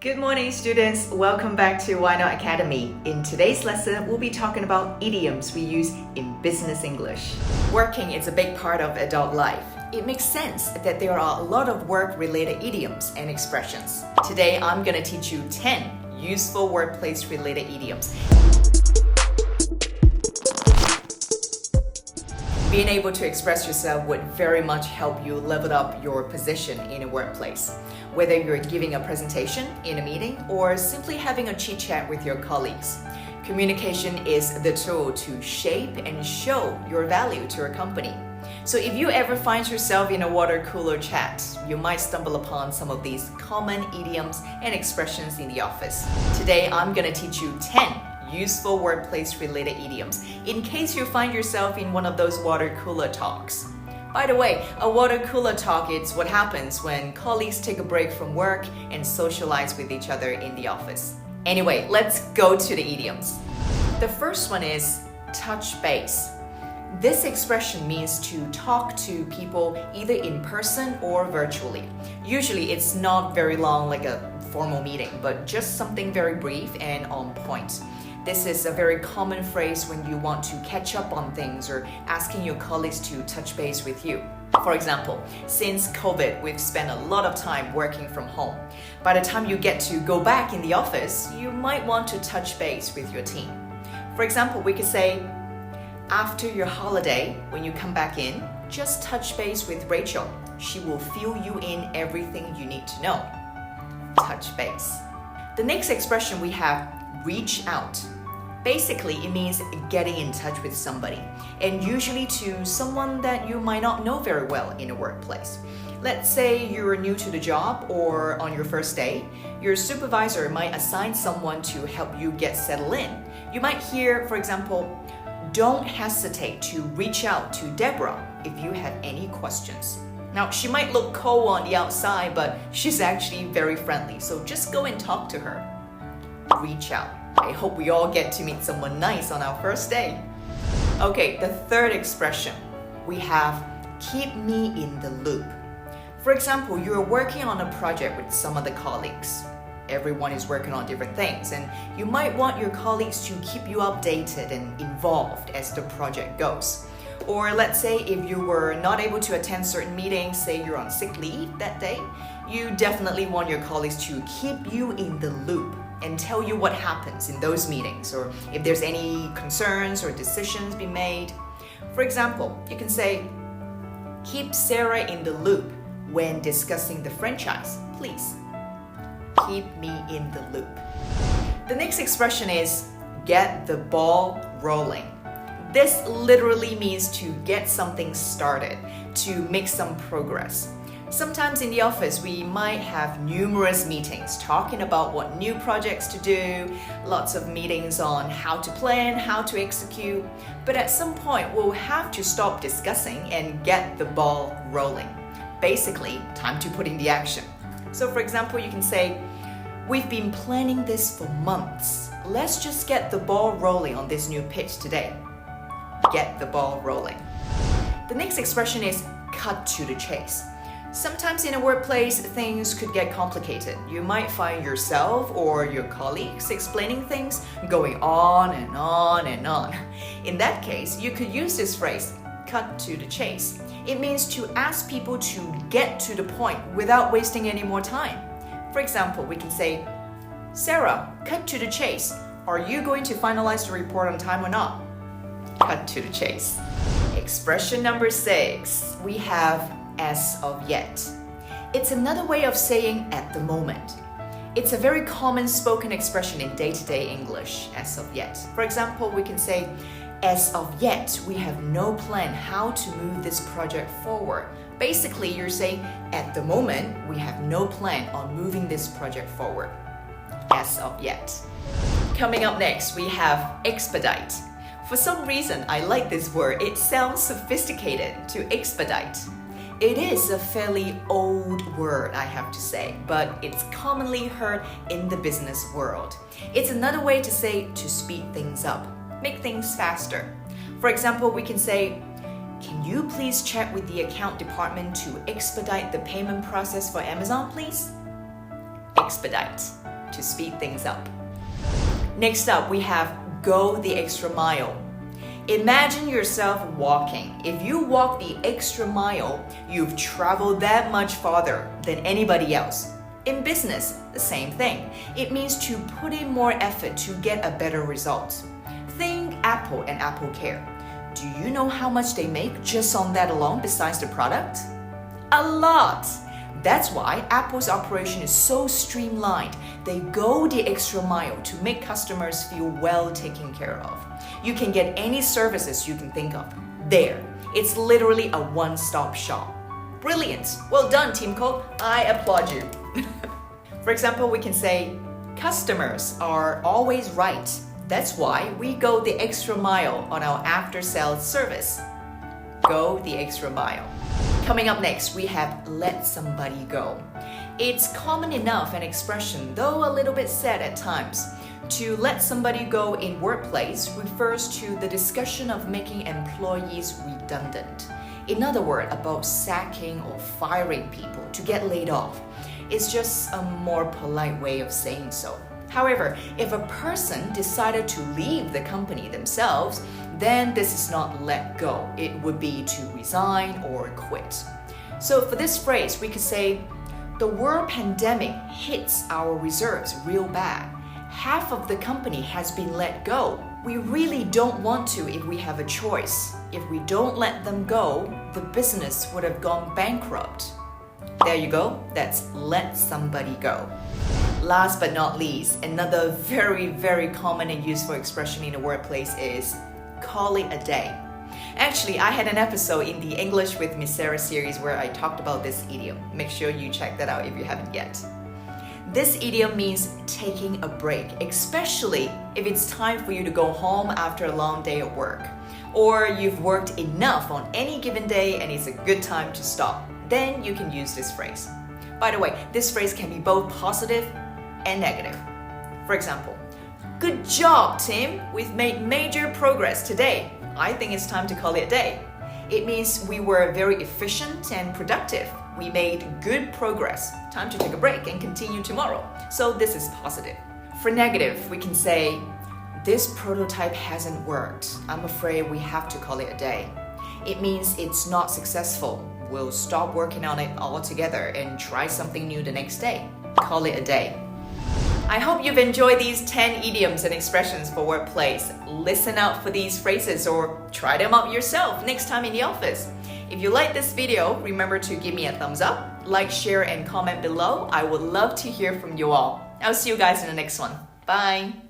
Good morning, students. Welcome back to Why Not Academy. In today's lesson, we'll be talking about idioms we use in business English. Working is a big part of adult life. It makes sense that there are a lot of work-related idioms and expressions. Today, I'm going to teach you 10 useful workplace-related idioms. Being able to express yourself would very much help you level up your position in a workplace. Whether you're giving a presentation in a meeting or simply having a chit-chat with your colleagues. Communication is the tool to shape and show your value to your company. So if you ever find yourself in a water cooler chat, you might stumble upon some of these common idioms and expressions in the office. Today, I'm going to teach you 10 useful workplace-related idioms in case you find yourself in one of those water cooler talks. By the way, a water cooler talk is what happens when colleagues take a break from work and socialize with each other in the office. Anyway, let's go to the idioms. The first one is touch base. This expression means to talk to people either in person or virtually. Usually it's not very long like a formal meeting, but just something very brief and on point. This is a very common phrase when you want to catch up on things or asking your colleagues to touch base with you. For example, since COVID, we've spent a lot of time working from home. By the time you get to go back in the office, you might want to touch base with your team. For example, we could say, after your holiday, when you come back in, just touch base with Rachel. She will fill you in everything you need to know. Touch base. The next expression we have, reach out. Basically, it means getting in touch with somebody, and usually to someone that you might not know very well in a workplace. Let's say you're new to the job or on your first day, your supervisor might assign someone to help you get settled in. You might hear, for example, don't hesitate to reach out to Deborah if you have any questions. Now, she might look cold on the outside, but she's actually very friendly, so just go and talk to her. Reach out. I hope we all get to meet someone nice on our first day. Okay, the third expression, we have keep me in the loop. For example, you're working on a project with some other colleagues. Everyone is working on different things, and you might want your colleagues to keep you updated and involved as the project goes. Or let's say if you were not able to attend certain meetings, say you're on sick leave that day, you definitely want your colleagues to keep you in the loop and tell you what happens in those meetings, or if there's any concerns or decisions being made. For example, you can say, keep Sarah in the loop when discussing the franchise, please. Keep me in the loop. The next expression is get the ball rolling. This literally means to get something started, to make some progress. Sometimes in the office, we might have numerous meetings talking about what new projects to do, lots of meetings on how to plan, how to execute. But at some point, we'll have to stop discussing and get the ball rolling. Basically, time to put in the action. So for example, you can say, we've been planning this for months. Let's just get the ball rolling on this new pitch today. Get the ball rolling. The next expression is cut to the chase. Sometimes in a workplace, things could get complicated. You might find yourself or your colleagues explaining things going on and on and on. In that case, you could use this phrase, cut to the chase. It means to ask people to get to the point without wasting any more time. For example, we can say, Sarah, cut to the chase. Are you going to finalize the report on time or not? Cut to the chase. Expression number 6, we have as of yet. It's another way of saying at the moment. It's a very common spoken expression in day-to-day English, as of yet. For example, we can say, as of yet, we have no plan how to move this project forward. Basically, you're saying, at the moment, we have no plan on moving this project forward. As of yet. Coming up next, we have expedite. For some reason, I like this word. It sounds sophisticated, to expedite. It is a fairly old word, I have to say, but it's commonly heard in the business world. It's another way to say to speed things up, make things faster. For example, we can say, can you please check with the account department to expedite the payment process for Amazon, please? Expedite. to speed things up. Next up, we have go the extra mile. Imagine yourself walking. If you walk the extra mile, you've traveled that much farther than anybody else. In business, the same thing. It means to put in more effort to get a better result. Think Apple and Apple Care. Do you know how much they make just on that alone besides the product? A lot! That's why Apple's operation is so streamlined. They go the extra mile to make customers feel well taken care of. You can get any services you can think of. There. It's literally a one-stop shop. Brilliant! Well done, Team Cook. I applaud you. For example, we can say, customers are always right. That's why we go the extra mile on our after-sales service. Go the extra mile. Coming up next, we have let somebody go. It's common enough an expression, though a little bit sad at times. To let somebody go in workplace refers to the discussion of making employees redundant. In other words, about sacking or firing people to get laid off. It's just a more polite way of saying so. However, if a person decided to leave the company themselves, then this is not let go. It would be to resign or quit. So for this phrase, we could say, the world pandemic hits our reserves real bad. Half of the company has been let go. We really don't want to if we have a choice. If we don't let them go, the business would have gone bankrupt. There you go. That's let somebody go. Last but not least, another very, very common and useful expression in the workplace is call it a day. Actually, I had an episode in the English with Miss Sarah series where I talked about this idiom. Make sure you check that out if you haven't yet. This idiom means taking a break, especially if it's time for you to go home after a long day at work, or you've worked enough on any given day and it's a good time to stop. Then you can use this phrase. By the way, this phrase can be both positive and negative. For example, good job, Tim. We've made major progress today. I think it's time to call it a day. It means we were very efficient and productive. We made good progress. Time to take a break and continue tomorrow. So this is positive. For negative, we can say, this prototype hasn't worked. I'm afraid we have to call it a day. It means it's not successful. We'll stop working on it altogether and try something new the next day. Call it a day. I hope you've enjoyed these 10 idioms and expressions for workplace. Listen out for these phrases or try them out yourself next time in the office. If you like this video, remember to give me a thumbs up, like, share, and comment below. I would love to hear from you all. I'll see you guys in the next one. Bye!